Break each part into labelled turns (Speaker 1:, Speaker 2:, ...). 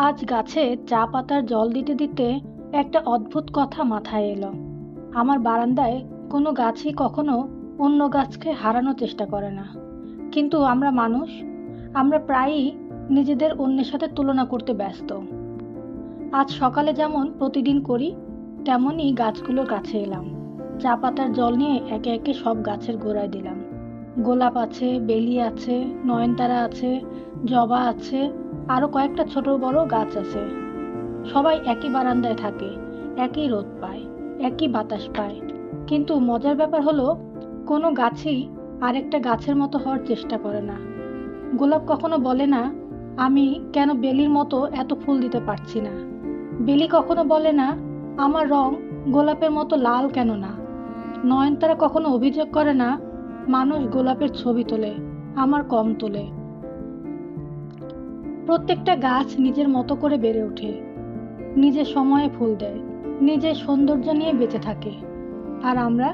Speaker 1: আজ গাছে চা পাতার জল দিতে দিতে একটা অদ্ভুত কথা মাথায় এলো। আমার বারান্দায় কোনো গাছই কখনো অন্য গাছকে হারানোর চেষ্টা করে না, কিন্তু আমরা মানুষ, আমরা প্রায়ই নিজেদের অন্যের সাথে তুলনা করতে ব্যস্ত। আজ সকালে যেমন প্রতিদিন করি, তেমনই গাছগুলোর কাছে এলাম। চা পাতার জল নিয়ে একে একে সব গাছের গোড়ায় দিলাম। গোলাপ আছে, বেলি আছে, নয়নতারা আছে, জবা আছে, আরো কয়েকটা ছোট বড় গাছ আছে। সবাই একই বারান্দায় থাকে, একই রোদ পায়, একই বাতাস পায়, কিন্তু মজার ব্যাপার হলো কোনো গাছই আরেকটা গাছের মতো হওয়ার চেষ্টা করে না। গোলাপ কখনো বলে না আমি কেন বেলির মতো এত ফুল দিতে পারছি না। বেলি কখনো বলে না আমার রং গোলাপের মতো লাল কেন না। নয়নতারা কখনো অভিযোগ করে না মানুষ গোলাপের ছবি তোলে, আমার কম তোলে। প্রত্যেকটা গাছ নিজের মতো করে বেড়ে ওঠে, নিজের সময়ে ফুল দেয়, নিজের সৌন্দর্য নিয়ে বেঁচে থাকে। আর আমরা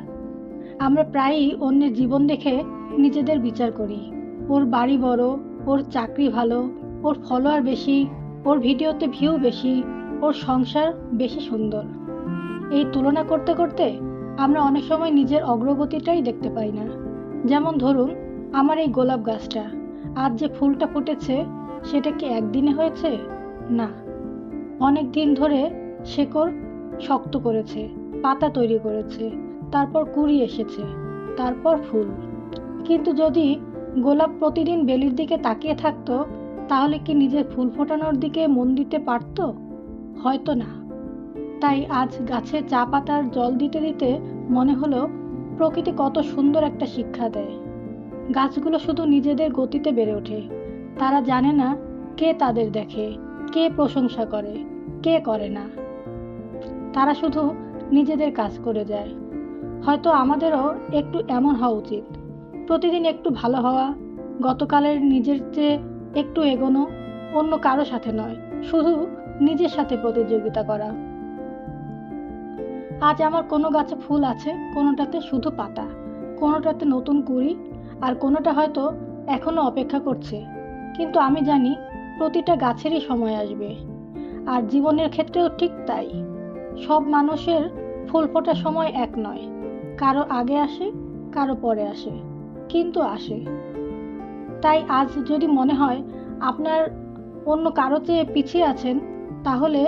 Speaker 1: আমরা প্রায়ই অন্যের জীবন দেখে নিজেদের বিচার করি। ওর বাড়ি বড়, ওর চাকরি ভালো, ওর ফলোয়ার বেশি, ওর ভিডিওতে ভিউ বেশি, ওর সংসার বেশি সুন্দর। এই তুলনা করতে করতে আমরা অনেক সময় নিজের অগ্রগতিটাই দেখতে পাই না। যেমন ধরুন, আমার এই গোলাপ গাছটা আজ যে ফুলটা ফুটেছে, সেটা কি একদিনে হয়েছে? না, অনেক দিন ধরে শেকড় শক্ত করেছে, পাতা তৈরি করেছে, তারপর কুঁড়ি এসেছে, তারপর ফুল। কিন্তু যদি গোলাপ প্রতিদিন বেলির দিকে তাকিয়ে থাকতো, তাহলে কি নিজের ফুল ফোটানোর দিকে মন দিতে পারতো? হয়তো না। তাই আজ গাছে চা পাতার জল দিতে দিতে মনে হলো প্রকৃতি কত সুন্দর একটা শিক্ষা দেয়। গাছগুলো শুধু নিজেদের গতিতে বেড়ে ওঠে। তারা জানে না কে তাদের দেখে, কে প্রশংসা করে, কে করে না। তারা শুধু নিজেদের কাজ করে যায়। হয়তো আমাদেরও একটু এমন হওয়া উচিত, প্রতিদিন একটু ভালো হওয়া, গতকালের নিজের চেয়ে একটু এগোনো, অন্য কারো সাথে নয়, শুধু নিজের সাথে প্রতিযোগিতা করা। আজ আমার কোনো গাছে ফুল আছে, কোনোটাতে শুধু পাতা, কোনোটাতে নতুন কুঁড়ি, আর কোনোটা হয়তো এখনো অপেক্ষা করছে। কিন্তু আমি জানি প্রতিটা গাছেরই সময় আসবে। আর জীবনের ক্ষেত্রেও ঠিক তাই। সব মানুষের ফুল ফোটার সময় এক নয়, কারো আগে আসে, কারো পরে আসে, কিন্তু আসে। তাই আজ যদি মনে হয় আপনার অন্য কারো চেয়ে পিছিয়ে আছেন, তাহলে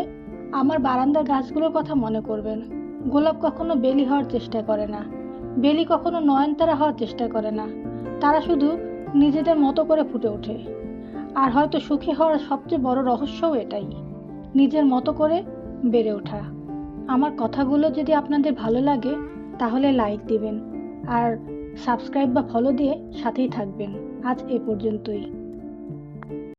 Speaker 1: আমার বারান্দার গাছগুলোর কথা মনে করবেন। গোলাপ কখনো বেলি হওয়ার চেষ্টা করে না, বেলি কখনো নয়নতারা হওয়ার চেষ্টা করে না। তারা শুধু নিজেদের মতো করে ফুটে ওঠে। আর হয়তো সুখী হওয়ার সবচেয়ে বড় রহস্যও এটাই, নিজের মতো করে বেড়ে ওঠা। আমার কথাগুলো যদি আপনাদের ভালো লাগে, তাহলে লাইক দিবেন আর সাবস্ক্রাইব বা ফলো দিয়ে সাথেই থাকবেন। আজ এ পর্যন্তই।